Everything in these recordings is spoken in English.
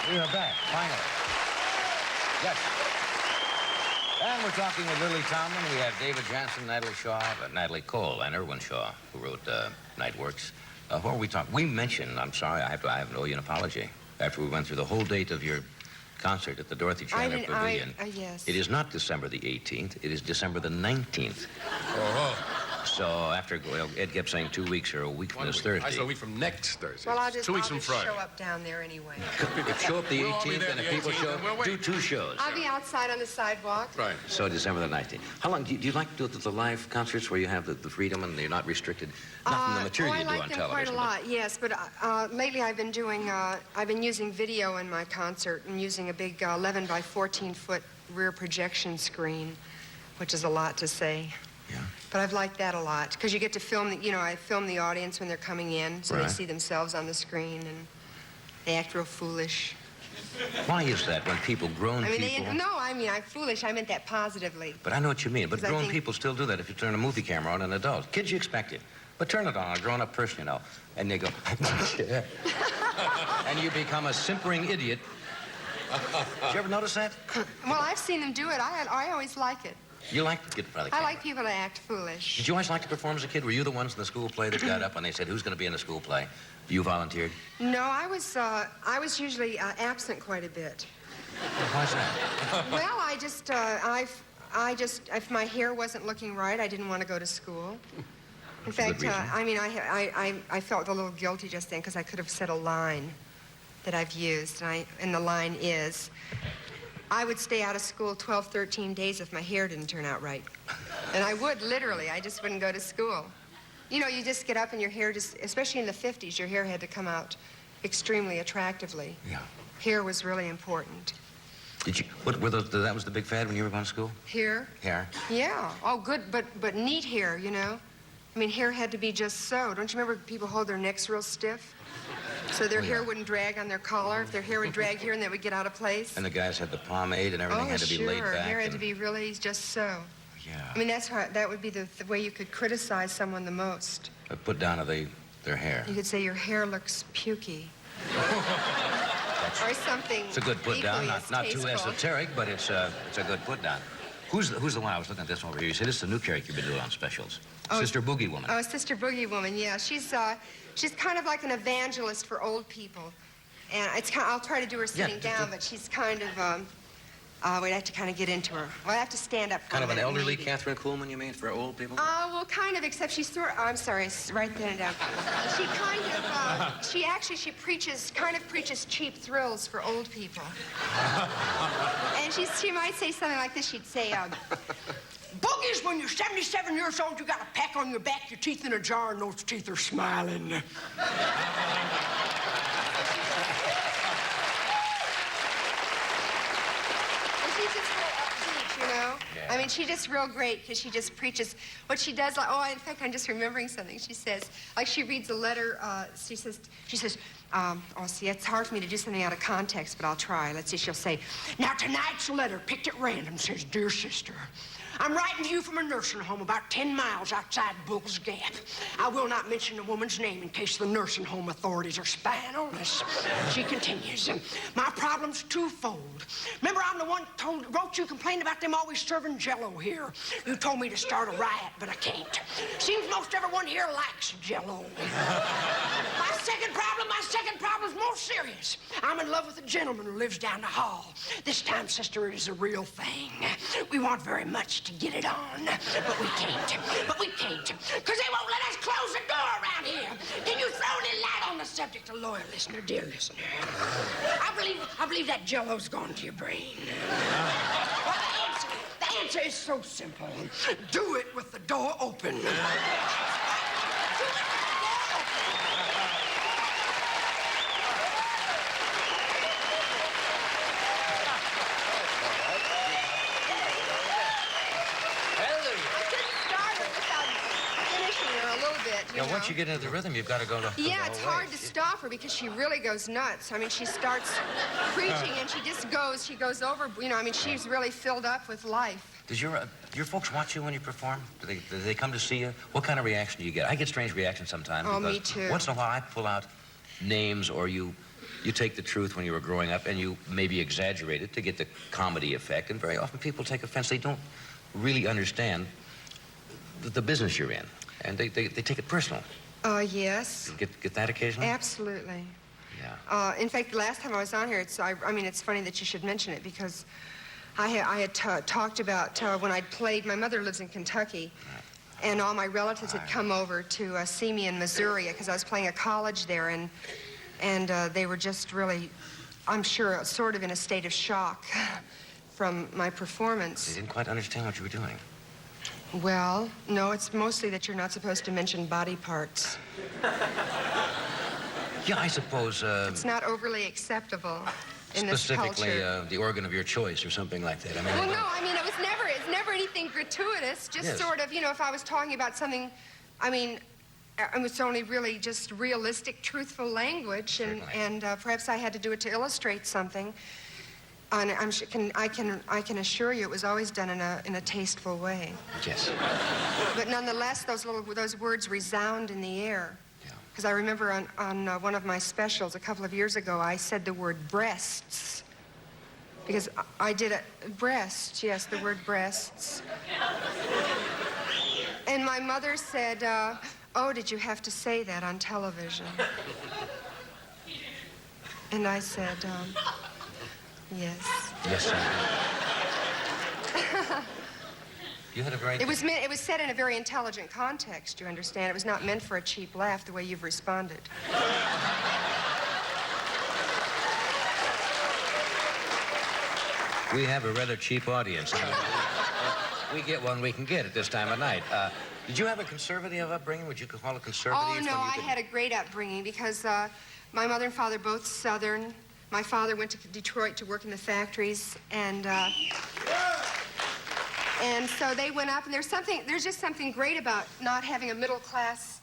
We are back, finally. Yes. And we're talking with Lily Tomlin. We have David Jansen, Natalie Cole, and Irwin Shaw, who wrote Night Works. What were we talking? We mentioned, I'm sorry, I have to owe you an apology. After we went through the whole date of your concert at the Dorothy Chandler Pavilion. Yes. It is not December the 18th. It is December the 19th. Oh. So after, well, Ed kept saying 2 weeks or a week from this Thursday. I said a week from next Thursday. Well, I'll just 2 weeks from Friday. show up down there anyway. If show up the We'll all be 18th, there and the if people 18th, show and we'll up, wait. do 2 shows. I'll be outside on the sidewalk. Right. So December the 19th. How long, do you like to do the live concerts where you have the freedom and you're not restricted? Not from the material you do on television. I like them quite a lot, yes. But lately I've been using video in my concert and using a big 11 by 14 foot rear projection screen, which is a lot to say. Yeah. But I've liked that a lot because you get to film, I film the audience when they're coming in, so Right. they see themselves on the screen and they act real foolish. Why is that when people, grown people... I'm foolish. I meant that positively. But I know what you mean. But 'Cause I grown think- people still do that if you turn a movie camera on an adult. Kids, you expect it. But turn it on a grown-up person, you know, and they go... and you become a simpering idiot. Did you ever notice that? Well, I've seen them do it. I always like it. You like to get in front of the I camera. like people to act foolish. Did you always like to perform as a kid? Were you the ones in the school play that got up and they said, who's going to be in the school play? You volunteered? No, I was usually absent quite a bit. Why's that? Well, if my hair wasn't looking right, I didn't want to go to school. In fact, I felt a little guilty just then because I could have said a line that I've used, and the line is, I would stay out of school 12, 13 days if my hair didn't turn out right. And I would, literally. I just wouldn't go to school. You know, you just get up and your hair just, especially in the 50s, your hair had to come out extremely attractively. Yeah. Hair was really important. Did you, what were those, that was the big fad when you were going to school? Hair? Hair? Yeah. Oh, good, but neat hair, you know? I mean, hair had to be just so. Don't you remember people hold their necks real stiff? So their hair wouldn't drag on their collar. If their hair would drag here and they would get out of place. And the guys had the pomade and everything had to be laid back. Hair had to be really just so. Yeah. I mean, that would be the way you could criticize someone the most. Put down their hair. You could say your hair looks pukey. Or something. It's a good put down, not too tasteful. esoteric, but it's a good put down. Who's the one I was looking at this one over here? You said this is a new character you've been doing on specials. Oh, Sister Boogie Woman. Oh, Sister Boogie Woman, yeah. She's kind of like an evangelist for old people. And I'll try to do her sitting down, but she's kind of, we'd have to kind of get into her. Well, I have to stand up for Kind a of an minute, elderly maybe. Catherine Kuhlman, you mean, for old people? Well, kind of, except she's sort of, I'm sorry, write that down. She kind of, she preaches cheap thrills for old people. And she might say something like this. She'd say, Boogies, when you're 77 years old, you got a pack on your back, your teeth in a jar, and those teeth are smiling. She's just real upbeat, you know? Yeah. I mean, she's just real great because she just preaches what she does. Like, in fact, I'm just remembering something. She says, like, she reads a letter. She says, it's hard for me to do something out of context, but I'll try. Let's see. She'll say, now tonight's letter, picked at random, says, Dear Sister, I'm writing to you from a nursing home about 10 miles outside Bull's Gap. I will not mention the woman's name in case the nursing home authorities are spying on us. She continues, my problem's twofold. Remember, I'm the one wrote you complaining about them always serving Jell-O here. You told me to start a riot, but I can't. Seems most everyone here likes Jell-O. My second problem's more serious. I'm in love with a gentleman who lives down the hall. This time, sister, it is a real thing. We want very much to get it on, but we can't. Because they won't let us close the door around here. Can you throw any light on the subject, a loyal listener, dear listener? I believe that Jell-O's gone to your brain. Well, the answer is so simple. Do it with the door open. Do it with the door open. Yeah, once you get into the rhythm, you've got to go to... Yeah, it's hard to stop her because she really goes nuts. I mean, she starts preaching and she goes over, you know, I mean, she's really filled up with life. Does your folks watch you when you perform? Do they come to see you? What kind of reaction do you get? I get strange reactions sometimes. Oh, me too. Once in a while, I pull out names or you you take the truth when you were growing up and you maybe exaggerate it to get the comedy effect, and very often people take offense. They don't really understand the business you're in, and they take it personal. Yes. Get that occasionally? Absolutely. Yeah. In fact, the last time I was on here, I mean, it's funny that you should mention it because I had talked about when I'd played. My mother lives in Kentucky, and all my relatives had come over to see me in Missouri because I was playing a college there, and they were just really, I'm sure, sort of in a state of shock from my performance. They didn't quite understand what you were doing. Well, no, it's mostly that you're not supposed to mention body parts. Yeah, I suppose. It's not overly acceptable in this culture. Specifically, the organ of your choice or something like that. I mean, Well, no, I mean, it's never anything gratuitous. Just Yes. sort of, you know, if I was talking about something, I mean, it's only really just realistic, truthful language, and Certainly. perhaps I had to do it to illustrate something. And I can assure you, it was always done in a tasteful way. Yes. But nonetheless, those words resound in the air. Yeah. Because I remember on one of my specials a couple of years ago, I said the word breasts. Because I did it, breasts, yes, the word breasts. And my mother said, oh, did you have to say that on television? And I said, yes. Yes, sir. You had a very... It was said in a very intelligent context, you understand. It was not meant for a cheap laugh the way you've responded. We have a rather cheap audience. We get one we can get at this time of night. Did you have a conservative upbringing? Would you call it conservative? Oh, no, I had a great upbringing because my mother and father both Southern. My father went to Detroit to work in the factories, and so they went up, and there's just something great about not having a middle-class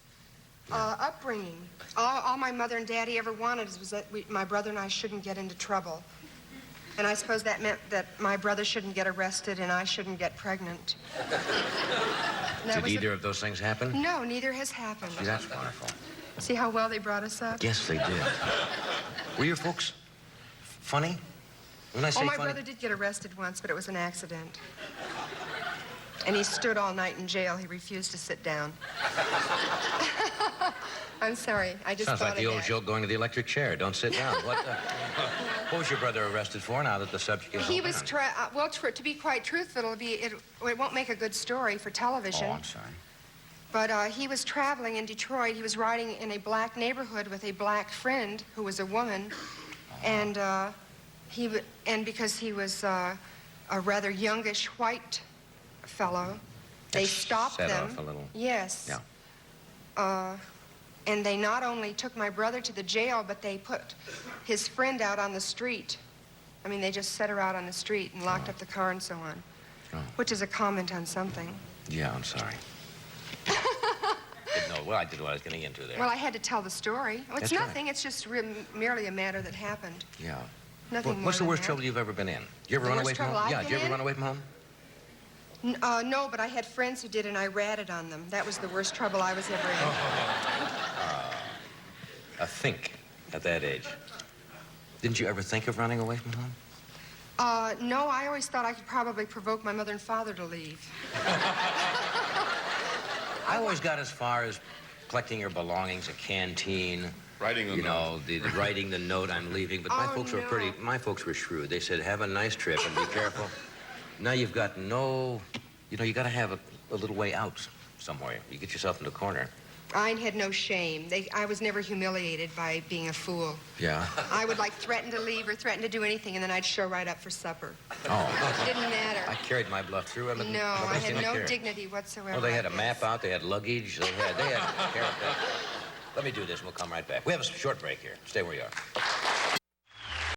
upbringing. All my mother and daddy ever wanted was that my brother and I shouldn't get into trouble. And I suppose that meant that my brother shouldn't get arrested and I shouldn't get pregnant. Did either of those things happen? No, neither has happened. See, that's wonderful. See how well they brought us up? Yes, they did. Were your folks funny? When I say my funny... brother did get arrested once, but it was an accident. And he stood all night in jail. He refused to sit down. I'm sorry. I just Sounds thought like the of old that. joke going to the electric chair. Don't sit down. What was your brother arrested for now that the subject is He all was, done? to be quite truthful, it won't make a good story for television. Oh, I'm sorry. But he was traveling in Detroit. He was riding in a black neighborhood with a black friend who was a woman. And because he was a rather youngish white fellow, they That's stopped set them. off a little. Yes. Yeah. And they not only took my brother to the jail, but they put his friend out on the street. I mean, they just set her out on the street and locked up the car and so on. Oh. Which is a comment on something. Yeah, I'm sorry. Didn't know. Well, I did what I was getting into there. Well, I had to tell the story. Oh, it's That's right. nothing. It's just merely a matter that happened. Yeah. Nothing more What's the than worst that. trouble you've ever been in? You ever The run worst away from trouble home? I've Yeah, been did you ever in? run away from home? No, but I had friends who did, and I ratted on them. That was the worst trouble I was ever in. A think at that age. Didn't you ever think of running away from home? No, I always thought I could probably provoke my mother and father to leave. I always got as far as collecting your belongings, a canteen. Writing the note. The writing the note, I'm leaving. But my folks were no. my folks were shrewd. They said, have a nice trip and be careful. Now you've got no, you got to have a little way out somewhere. You get yourself in the corner. I had no shame. I was never humiliated by being a fool. Yeah. I would threaten to leave or threaten to do anything, and then I'd show right up for supper. Oh. It didn't matter. I carried my bluff through. No, I had no dignity whatsoever. Oh, they had a like map this. out. They had luggage. They had care of that. Let me do this, and we'll come right back. We have a short break here. Stay where you are.